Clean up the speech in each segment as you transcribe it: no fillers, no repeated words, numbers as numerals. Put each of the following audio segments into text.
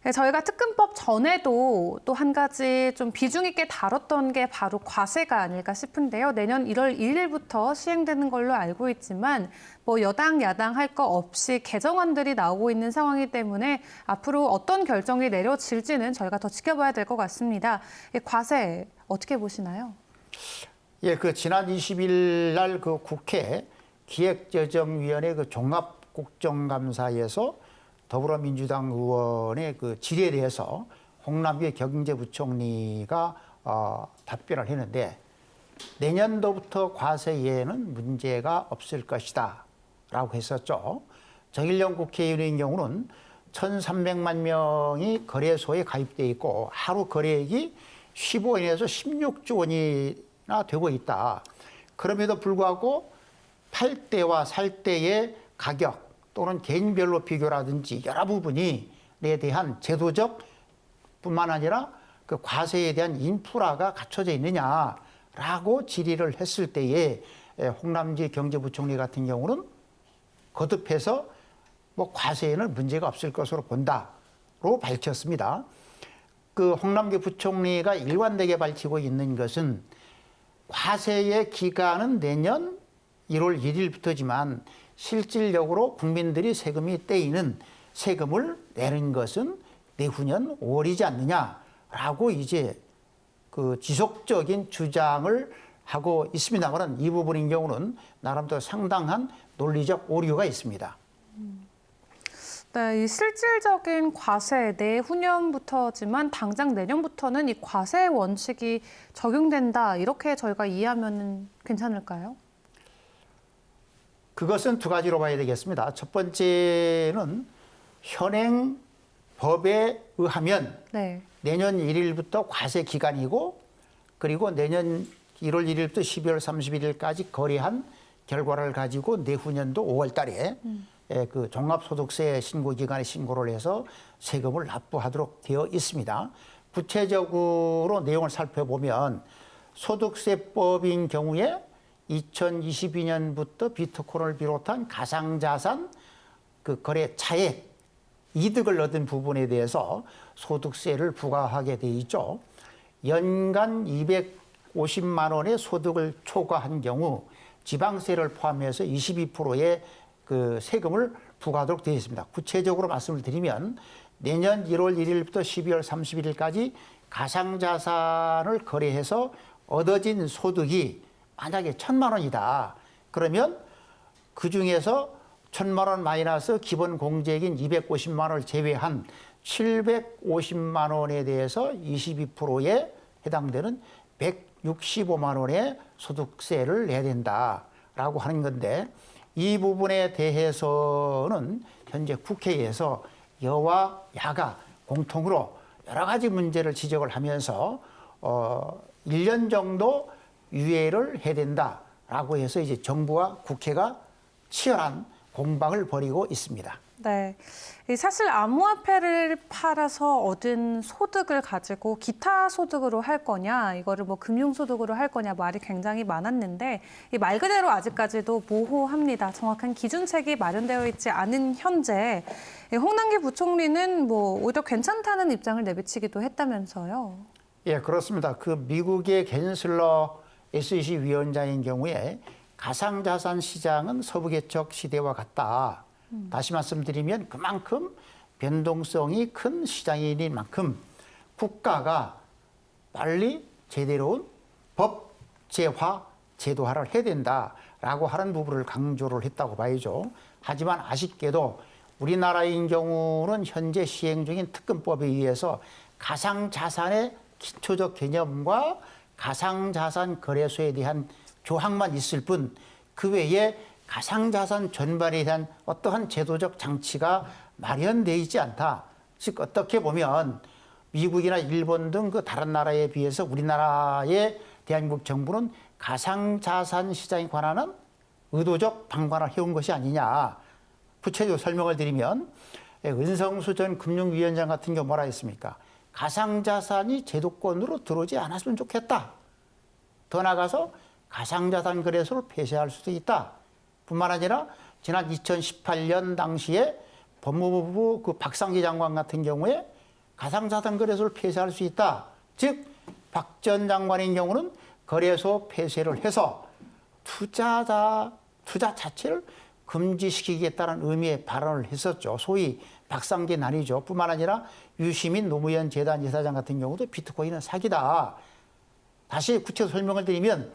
네, 저희가 특근법 전에도 또 한 가지 좀 비중 있게 다뤘던 게 바로 과세가 아닐까 싶은데요. 내년 1월 1일부터 시행되는 걸로 알고 있지만 뭐 여당, 야당 할 거 없이 개정안들이 나오고 있는 상황이기 때문에 앞으로 어떤 결정이 내려질지는 저희가 더 지켜봐야 될 것 같습니다. 과세 어떻게 보시나요? 예, 그 지난 20일 날 그 국회 기획재정위원회 그 종합국정감사에서 더불어민주당 의원의 그 질의에 대해서 홍남기 경제부총리가 답변을 했는데 내년도부터 과세에는 문제가 없을 것이다 라고 했었죠. 정일영 국회의원의 경우는 1,300만 명이 거래소에 가입돼 있고 하루 거래액이 15원에서 16조 원이나 되고 있다. 그럼에도 불구하고 팔 때와 살 때의 가격 또는 개인별로 비교라든지 여러 부분에 대한 제도적 뿐만 아니라 그 과세에 대한 인프라가 갖춰져 있느냐라고 질의를 했을 때에 홍남기 경제부총리 같은 경우는 거듭해서 뭐 과세에는 문제가 없을 것으로 본다로 밝혔습니다. 그 홍남기 부총리가 일관되게 밝히고 있는 것은 과세의 기간은 내년 1월 1일부터지만 실질적으로 국민들이 세금이 떼이는 세금을 내는 것은 내후년 5월이지 않느냐라고 이제 그 지속적인 주장을 하고 있습니다만 이 부분인 경우는 나름대로 상당한 논리적 오류가 있습니다. 네, 이 실질적인 과세 내후년부터지만 당장 내년부터는 이 과세 원칙이 적용된다 이렇게 저희가 이해하면 괜찮을까요? 그것은 두 가지로 봐야 되겠습니다. 첫 번째는 현행 법에 의하면 네. 내년 1일부터 과세 기간이고 그리고 내년 1월 1일부터 12월 31일까지 거래한 결과를 가지고 내후년도 5월 달에 그 종합소득세 신고 기간에 신고를 해서 세금을 납부하도록 되어 있습니다. 구체적으로 내용을 살펴보면 소득세법인 경우에 2022년부터 비트코인을 비롯한 가상자산 그 거래 차액 이득을 얻은 부분에 대해서 소득세를 부과하게 돼 있죠. 연간 250만 원의 소득을 초과한 경우 지방세를 포함해서 22%의 그 세금을 부과하도록 되어 있습니다. 구체적으로 말씀을 드리면 내년 1월 1일부터 12월 31일까지 가상자산을 거래해서 얻어진 소득이 만약에 1,000만 원이다. 그러면 그중에서 1,000만 원 마이너스 기본 공제액인 250만 원을 제외한 750만 원에 대해서 22%에 해당되는 165만 원의 소득세를 내야 된다라고 하는 건데 이 부분에 대해서는 현재 국회에서 여와 야가 공통으로 여러 가지 문제를 지적을 하면서 1년 정도 유예를 해야 된다라고 해서 이제 정부와 국회가 치열한 공방을 벌이고 있습니다. 네, 사실 암호화폐를 팔아서 얻은 소득을 가지고 기타 소득으로 할 거냐, 이거를 뭐 금융소득으로 할 거냐 말이 굉장히 많았는데 이 말 그대로 아직까지도 모호합니다. 정확한 기준책이 마련되어 있지 않은 현재 홍남기 부총리는 뭐 오히려 괜찮다는 입장을 내비치기도 했다면서요. 예, 그렇습니다. 그 미국의 겐슬러 SEC 위원장인 경우에 가상자산 시장은 서부개척 시대와 같다. 다시 말씀드리면 그만큼 변동성이 큰 시장인 만큼 국가가 빨리 제대로 법제화, 제도화를 해야 된다라고 하는 부분을 강조를 했다고 봐야죠. 하지만 아쉽게도 우리나라인 경우는 현재 시행 중인 특근법에 의해서 가상자산의 기초적 개념과 가상자산 거래소에 대한 조항만 있을 뿐 그 외에 가상자산 전반에 대한 어떠한 제도적 장치가 마련되어 있지 않다. 즉 어떻게 보면 미국이나 일본 등 그 다른 나라에 비해서 우리나라의 대한민국 정부는 가상자산 시장에 관한 의도적 방관을 해온 것이 아니냐. 구체적으로 설명을 드리면 은성수 전 금융위원장 같은 경우 뭐라 했습니까? 가상자산이 제도권으로 들어오지 않았으면 좋겠다. 더 나아가서 가상자산 거래소를 폐쇄할 수도 있다. 뿐만 아니라 지난 2018년 당시에 법무부 그 박상기 장관 같은 경우에 가상자산 거래소를 폐쇄할 수 있다. 즉 박 전 장관의 경우는 거래소 폐쇄를 해서 투자 자체를 금지시키겠다는 의미의 발언을 했었죠. 소위 박상계 난이죠. 뿐만 아니라 유시민 노무현 재단 이사장 같은 경우도 비트코인은 사기다. 다시 구체적으로 설명을 드리면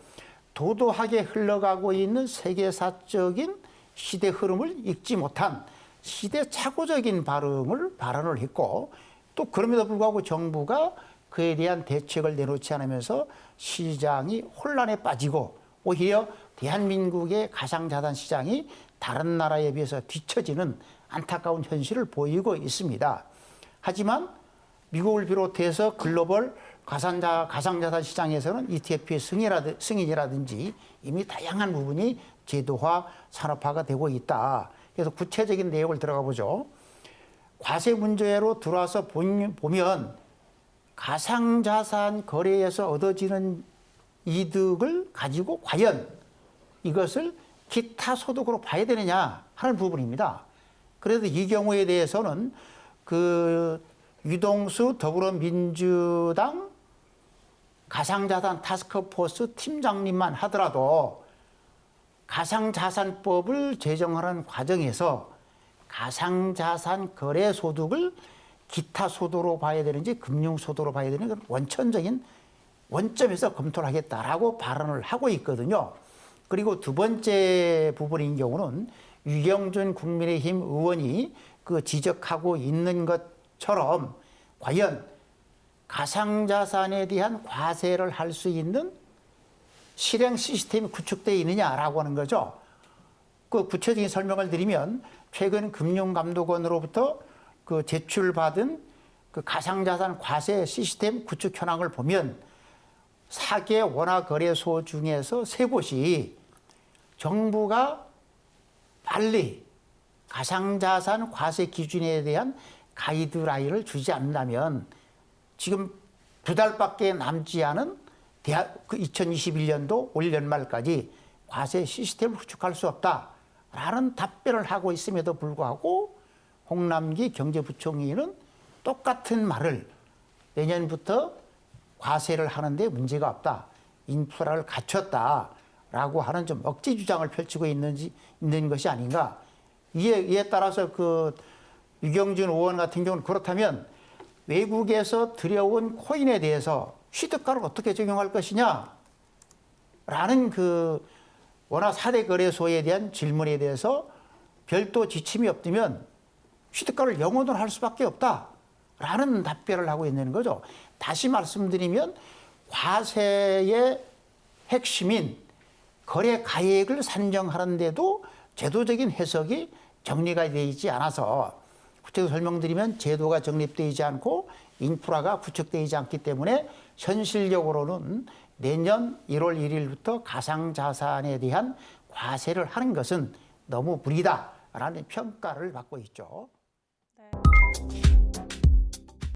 도도하게 흘러가고 있는 세계사적인 시대 흐름을 읽지 못한 시대착오적인 발언을 했고 또 그럼에도 불구하고 정부가 그에 대한 대책을 내놓지 않으면서 시장이 혼란에 빠지고 오히려 대한민국의 가상자산 시장이 다른 나라에 비해서 뒤처지는 안타까운 현실을 보이고 있습니다. 하지만 미국을 비롯해서 글로벌 가상자산 시장에서는 ETF의 승인이라든지 이미 다양한 부분이 제도화, 산업화가 되고 있다. 그래서 구체적인 내용을 들어가 보죠. 과세 문제로 들어와서 보면 가상자산 거래에서 얻어지는 이득을 가지고 과연 이것을 기타 소득으로 봐야 되느냐 하는 부분입니다. 그래서 이 경우에 대해서는 그 유동수 더불어민주당 가상자산 타스크포스 팀장님만 하더라도 가상자산법을 제정하는 과정에서 가상자산 거래 소득을 기타 소득으로 봐야 되는지 금융소득으로 봐야 되는지 원천적인 원점에서 검토를 하겠다라고 발언을 하고 있거든요. 그리고 두 번째 부분인 경우는 유경준 국민의힘 의원이 그 지적하고 있는 것처럼 과연 가상자산에 대한 과세를 할 수 있는 실행 시스템이 구축되어 있느냐라고 하는 거죠. 그 구체적인 설명을 드리면 최근 금융감독원으로부터 그 제출받은 그 가상자산 과세 시스템 구축 현황을 보면 4개 원화 거래소 중에서 3곳이 정부가 빨리 가상자산 과세 기준에 대한 가이드라인을 주지 않는다면 지금 2달밖에 남지 않은 2021년도 올 연말까지 과세 시스템을 구축할 수 없다라는 답변을 하고 있음에도 불구하고 홍남기 경제부총리는 똑같은 말을 내년부터 과세를 하는데 문제가 없다. 인프라를 갖췄다라고 하는 좀 억지 주장을 펼치고 있는 것이 아닌가. 이에 따라서 그 유경준 의원 같은 경우는 그렇다면 외국에서 들여온 코인에 대해서 취득가를 어떻게 적용할 것이냐? 라는 그 원화 4대 거래소에 대한 질문에 대해서 별도 지침이 없다면 취득가를 영원으로 할 수밖에 없다라는 답변을 하고 있는 거죠. 다시 말씀드리면 과세의 핵심인 거래 가액을 산정하는데도 제도적인 해석이 정리가 되어 있지 않아서 구체적으로 설명드리면 제도가 정립되지 않고 인프라가 구축되지 않기 때문에 현실적으로는 내년 1월 1일부터 가상자산에 대한 과세를 하는 것은 너무 무리다라는 평가를 받고 있죠.